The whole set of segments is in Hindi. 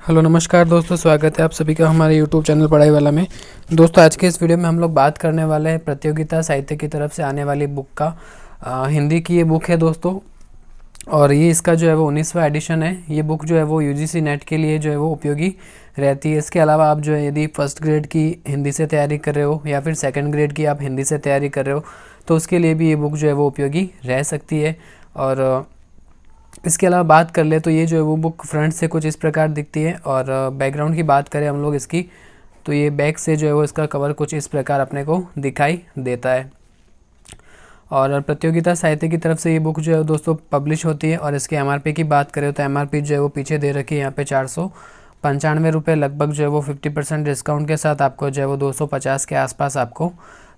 हेलो नमस्कार दोस्तों, स्वागत है आप सभी का हमारे यूट्यूब चैनल पढ़ाई वाला में। दोस्तों आज के इस वीडियो में हम लोग बात करने वाले हैं प्रतियोगिता साहित्य की तरफ से आने वाली बुक का। हिंदी की ये बुक है दोस्तों, और ये इसका जो है वो 19वां एडिशन है। ये बुक जो है वो यूजीसी नेट के लिए जो है वो उपयोगी रहती है। इसके अलावा आप जो है यदि फर्स्ट ग्रेड की हिंदी से तैयारी कर रहे हो या फिर सेकंड ग्रेड की आप हिंदी से तैयारी कर रहे हो तो उसके लिए भी ये बुक जो है वो उपयोगी रह सकती है। और इसके अलावा बात कर ले तो ये जो है वो बुक फ्रंट से कुछ इस प्रकार दिखती है, और बैकग्राउंड की बात करें हम लोग इसकी तो ये बैक से जो है वो इसका कवर कुछ इस प्रकार अपने को दिखाई देता है। और प्रतियोगिता साहित्य की तरफ से ये बुक जो है दोस्तों पब्लिश होती है। और इसके एमआरपी की बात करें तो एमआरपी जो है वो पीछे दे रखी है यहाँ पे 495 रुपये लगभग जो है वो 50% डिस्काउंट के साथ आपको जो है वो 250 के आसपास आपको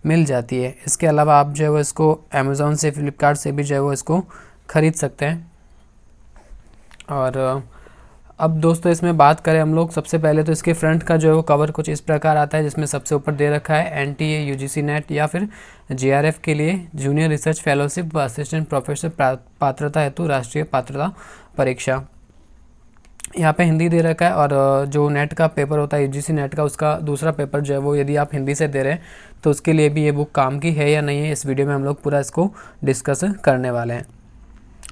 मिल जाती है। इसके अलावा आप जो है वो इसको अमेज़ॉन से फ्लिपकार्ट से भी जो है वो इसको ख़रीद सकते हैं। और अब दोस्तों इसमें बात करें हम लोग, सबसे पहले तो इसके फ्रंट का जो है वो कवर कुछ इस प्रकार आता है, जिसमें सबसे ऊपर दे रखा है एनटीए यूजीसी नेट या फिर जीआरएफ के लिए जूनियर रिसर्च फेलोशिप व असिस्टेंट प्रोफेसर पात्रता हेतु राष्ट्रीय पात्रता परीक्षा। यहाँ पे हिंदी दे रखा है, और जो नेट का पेपर होता है यूजीसी नेट का उसका दूसरा पेपर जो है वो यदि आप हिंदी से दे रहे हैं तो उसके लिए भी ये बुक काम की है या नहीं है, इस वीडियो में हम लोग पूरा इसको डिस्कस करने वाले हैं।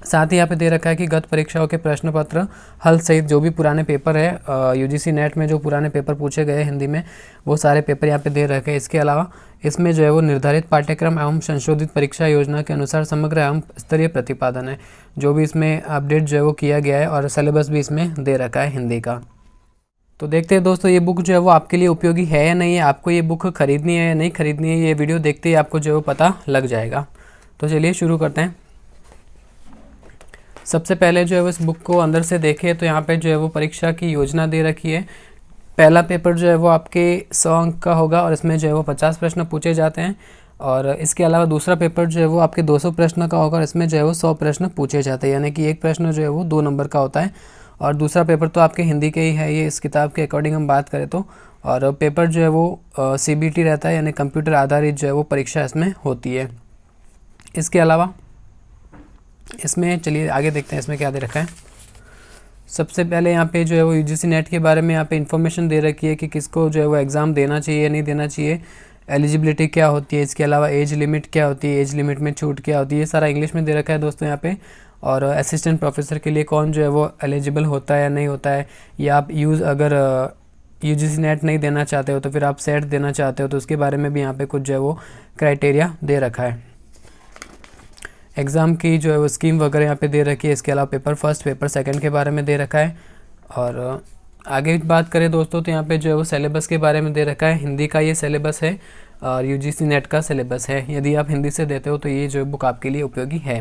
साथ ही यहाँ पे दे रखा है कि गत परीक्षाओं के प्रश्न पत्र हल सहित जो भी पुराने पेपर है यूजीसी नेट में जो पुराने पेपर पूछे गए हिंदी में वो सारे पेपर यहाँ पे दे रखे हैं। इसके अलावा इसमें जो है वो निर्धारित पाठ्यक्रम एवं संशोधित परीक्षा योजना के अनुसार समग्र एवं स्तरीय प्रतिपादन है, जो भी इसमें अपडेट जो है वो किया गया है, और सिलेबस भी इसमें दे रखा है हिंदी का। तो देखते हैं दोस्तों ये बुक जो है वो आपके लिए उपयोगी है या नहीं है, आपको ये बुक खरीदनी है या नहीं खरीदनी है, ये वीडियो देखते ही आपको जो है वो पता लग जाएगा। तो चलिए शुरू करते हैं। सबसे पहले जो है वो इस बुक को अंदर से देखें तो यहाँ पे जो है वो परीक्षा की योजना दे रखी है। पहला पेपर जो है वो आपके 100 अंक का होगा और इसमें जो है वो 50 प्रश्न पूछे जाते हैं। और इसके अलावा दूसरा पेपर जो है वो आपके 200 प्रश्न का होगा और इसमें जो है वो 100 प्रश्न पूछे जाते हैं, यानी कि एक प्रश्न जो है वो 2 नंबर का होता है। और दूसरा पेपर तो आपके हिंदी के ही है, ये इस किताब के अकॉर्डिंग हम बात करें तो। और पेपर जो है वो CBT रहता है, यानी कंप्यूटर आधारित जो है वो परीक्षा इसमें होती है। इसके अलावा इसमें चलिए आगे देखते हैं इसमें क्या दे रखा है। सबसे पहले यहाँ पे जो है वो यूजीसी नेट के बारे में यहाँ पे इन्फॉर्मेशन दे रखी है कि किसको जो है वो एग्ज़ाम देना चाहिए या नहीं देना चाहिए, एलिजिबिलिटी क्या होती है, इसके अलावा एज लिमिट क्या होती है, एज लिमिट में छूट क्या होती है, ये सारा इंग्लिश में दे रखा है दोस्तों यहाँ पे। और असिस्टेंट प्रोफेसर के लिए कौन जो है वो एलिजिबल होता है या नहीं होता है, या आप अगर यूजीसी नेट नहीं देना चाहते हो तो फिर आप सेट देना चाहते हो तो उसके बारे में भी यहाँ पे कुछ जो है वो क्राइटेरिया दे रखा है। एग्ज़ाम की जो है वो स्कीम वगैरह यहाँ पे दे रखी है। इसके अलावा पेपर फर्स्ट पेपर सेकंड के बारे में दे रखा है। और आगे बात करें दोस्तों तो यहाँ पे जो है वो सिलेबस के बारे में दे रखा है। हिंदी का ये सिलेबस है और यूजीसी नेट का सिलेबस है। यदि आप हिंदी से देते हो तो ये जो बुक आपके लिए उपयोगी है।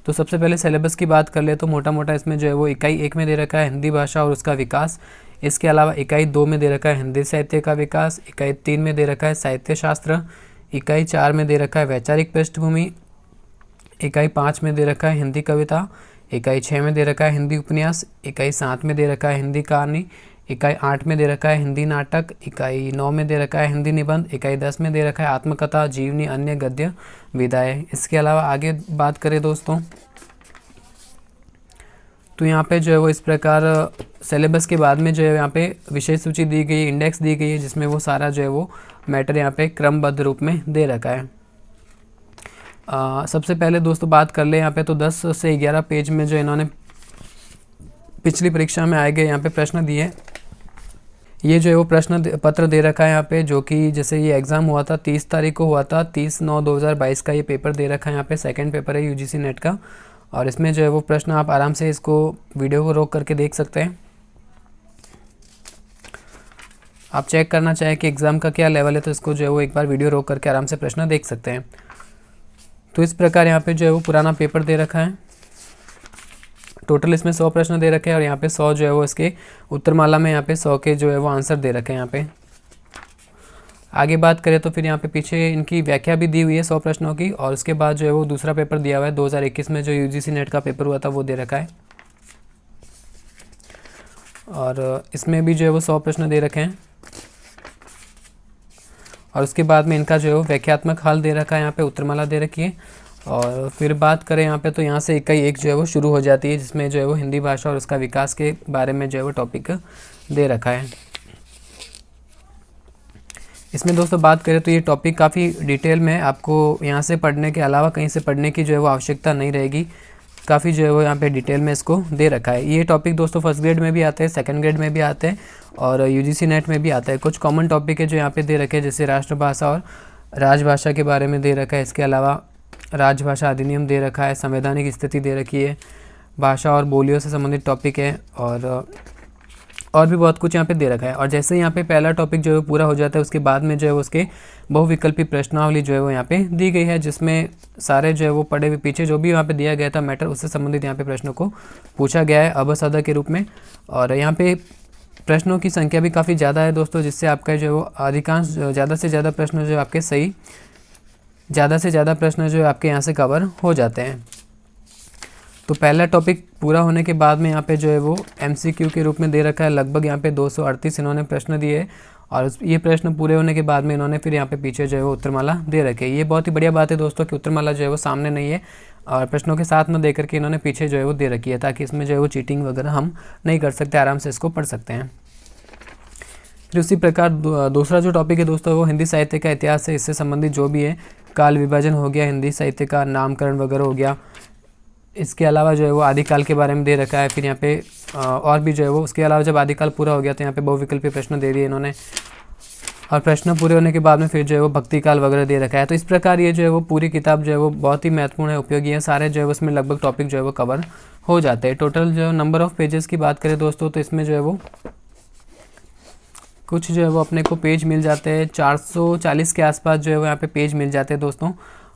तो सबसे पहले सिलेबस की बात कर ले तो मोटा मोटा इसमें जो है वो इकाई 1 में दे रखा है हिंदी भाषा और उसका विकास। इसके अलावा इकाई 2 में दे रखा है हिंदी साहित्य का विकास। इकाई 3 में दे रखा है साहित्य शास्त्र। इकाई 4 में दे रखा है वैचारिक पृष्ठभूमि। इकाई 5 में दे रखा है हिंदी कविता। इकाई 6 में दे रखा है हिंदी उपन्यास। इकाई 7 में दे रखा है हिंदी कहानी। इकाई 8 में दे रखा है हिंदी नाटक। इकाई 9 में दे रखा है हिंदी निबंध। इकाई 10 में दे रखा है आत्मकथा, जीवनी, अन्य गद्य, विधाएँ। इसके अलावा आगे बात करें दोस्तों तो यहाँ पे जो है वो इस प्रकार सिलेबस के बाद में जो है यहाँ पे विषय सूची दी गई, इंडेक्स दी गई है, जिसमें वो सारा जो है वो मैटर यहाँ पे क्रमबद्ध रूप में दे रखा है। सबसे पहले दोस्तों बात कर ले यहाँ पे तो 10 से 11 पेज में जो इन्होंने पिछली परीक्षा में आए गए यहाँ पे प्रश्न दिए। ये जो है वो प्रश्न पत्र दे रखा है यहाँ पे, जो कि जैसे ये एग्ज़ाम हुआ था 30 तारीख को हुआ था, 30/9/2022 का ये पेपर दे रखा है यहाँ पे। सेकंड पेपर है यूजीसी नेट का। और इसमें जो है वो प्रश्न आप आराम से इसको वीडियो को रोक करके देख सकते हैं। आप चेक करना चाहें कि एग्ज़ाम का क्या लेवल है तो इसको जो है वो एक बार वीडियो रोक करके आराम से प्रश्न देख सकते हैं। तो इस प्रकार यहाँ पे जो है वो पुराना पेपर दे रखा है। टोटल इसमें 100 प्रश्न दे रखे हैं और यहाँ पे 100 जो है वो इसके उत्तरमाला में यहाँ पे 100 के जो है वो आंसर दे रखे हैं यहाँ पे। आगे बात करें तो फिर यहाँ पे पीछे इनकी व्याख्या भी दी हुई है 100 प्रश्नों की। और उसके बाद जो है वो दूसरा पेपर दिया हुआ है 2021 में जो यूजीसी नेट का पेपर हुआ था वो दे रखा है। और इसमें भी जो है वो 100 प्रश्न दे रखे हैं। और उसके बाद में इनका जो है वो व्याख्यात्मक हल दे रखा है, यहाँ पे उत्तरमाला दे रखी है। और फिर बात करें यहाँ पे तो यहाँ से इकाई 1 जो है वो शुरू हो जाती है, जिसमें जो है वो हिंदी भाषा और उसका विकास के बारे में जो है वो टॉपिक दे रखा है। इसमें दोस्तों बात करें तो ये टॉपिक काफ़ी डिटेल में, आपको यहाँ से पढ़ने के अलावा कहीं से पढ़ने की जो है वो आवश्यकता नहीं रहेगी। काफ़ी जो है वो यहाँ पे डिटेल में इसको दे रखा है। ये टॉपिक दोस्तों फर्स्ट ग्रेड में भी आते हैं, सेकंड ग्रेड में भी आते हैं और यूजीसी नेट में भी आता है। कुछ कॉमन टॉपिक है जो यहाँ पे दे रखे हैं, जैसे राष्ट्रभाषा और राजभाषा के बारे में दे रखा है। इसके अलावा राजभाषा अधिनियम दे रखा है, संवैधानिक स्थिति दे रखी है, भाषा और बोलियों से संबंधित टॉपिक है और भी बहुत कुछ यहाँ पे दे रखा है। और जैसे ही यहाँ पे पहला टॉपिक जो है पूरा हो जाता है, उसके बाद में जो है उसके बहुविकल्पी प्रश्नावली जो है वो यहाँ पे दी गई है, जिसमें सारे जो है वो पढ़े हुए पीछे जो भी यहाँ पे दिया गया था मैटर, उससे संबंधित यहाँ पे प्रश्नों को पूछा गया है अबसदा के रूप में। और यहाँ पे प्रश्नों की संख्या भी काफ़ी ज़्यादा है दोस्तों, जिससे आपका जो है वो अधिकांश ज़्यादा से ज़्यादा प्रश्न जो आपके सही, ज़्यादा से ज़्यादा प्रश्न जो है आपके यहाँ से कवर हो जाते हैं। तो पहला टॉपिक पूरा होने के बाद में यहाँ पे जो है वो MCQ के रूप में दे रखा है। लगभग यहाँ पे 238 इन्होंने प्रश्न दिए और ये प्रश्न पूरे होने के बाद में इन्होंने फिर यहाँ पे पीछे जो है वो उत्तरमाला दे रखी है। ये बहुत ही बढ़िया बात है दोस्तों कि उत्तरमाला जो है वो सामने नहीं है और प्रश्नों के साथ में दे करके इन्होंने पीछे जो है वो दे रखी है, ताकि इसमें जो है वो चीटिंग वगैरह हम नहीं कर सकते, आराम से इसको पढ़ सकते हैं। फिर उसी प्रकार दूसरा जो टॉपिक है दोस्तों वो हिंदी साहित्य का इतिहास है। इससे संबंधित जो भी है, काल विभाजन हो गया, हिंदी साहित्य का नामकरण वगैरह हो गया। इसके अलावा जो है वो आदिकाल के बारे में दे रखा है। फिर यहाँ पे और भी जो है वो, उसके अलावा जब आदिकाल पूरा हो गया तो यहाँ पे बहुविकल्पी प्रश्न दे दिए इन्होंने और प्रश्न पूरे होने के बाद में फिर जो है वो भक्ति काल वगैरह दे रखा है। तो इस प्रकार ये जो है वो पूरी किताब जो है वो बहुत ही महत्वपूर्ण है, उपयोगी है। सारे जो है उसमें लगभग टॉपिक जो है वो कवर हो जाते हैं। टोटल जो नंबर ऑफ़ पेजेस की बात करें दोस्तों तो इसमें जो है वो कुछ जो है वो अपने को पेज मिल जाते हैं, 440 के आसपास जो है वो यहाँ पे पेज मिल जाते हैं दोस्तों।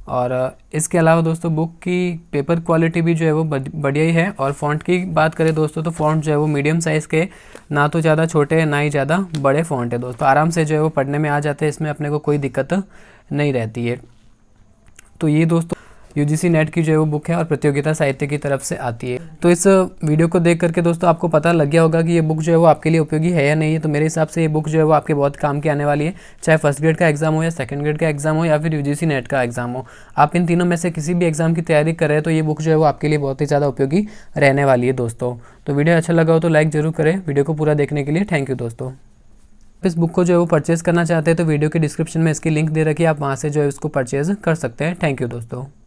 और इसके अलावा दोस्तों बुक की पेपर क्वालिटी भी जो है वो बढ़िया ही है। और फ़ॉन्ट की बात करें दोस्तों तो फ़ॉन्ट जो है वो मीडियम साइज़ के, ना तो ज़्यादा छोटे हैं ना ही ज़्यादा बड़े फ़ॉन्ट है दोस्तों, आराम से जो है वो पढ़ने में आ जाते हैं, इसमें अपने को कोई दिक्कत नहीं रहती है। तो ये दोस्तों यूजीसी नेट की जो है वो बुक है और प्रतियोगिता साहित्य की तरफ से आती है। तो इस वीडियो को देख करके दोस्तों आपको पता लग गया होगा कि ये बुक जो है वो आपके लिए उपयोगी है या नहीं है। तो मेरे हिसाब से ये बुक जो है वो आपके बहुत काम की आने वाली है, चाहे फर्स्ट ग्रेड का एग्जाम हो या सेकंड ग्रेड का एग्जाम हो या फिर यूजीसी नेट का एग्जाम हो। आप इन तीनों में से किसी भी एग्जाम की तैयारी कर रहे हैं तो ये बुक जो है वो आपके लिए बहुत ही ज़्यादा उपयोगी रहने वाली है दोस्तों। तो वीडियो अच्छा लगा हो तो लाइक ज़रूर करें। वीडियो को पूरा देखने के लिए थैंक यू दोस्तों। इस बुक को जो है वो परचेज़ करना चाहते हैं तो वीडियो के डिस्क्रिप्शन में इसकी लिंक दे रखी है, आप वहाँ से जो है इसको परचेज़ कर सकते हैं। थैंक यू दोस्तों।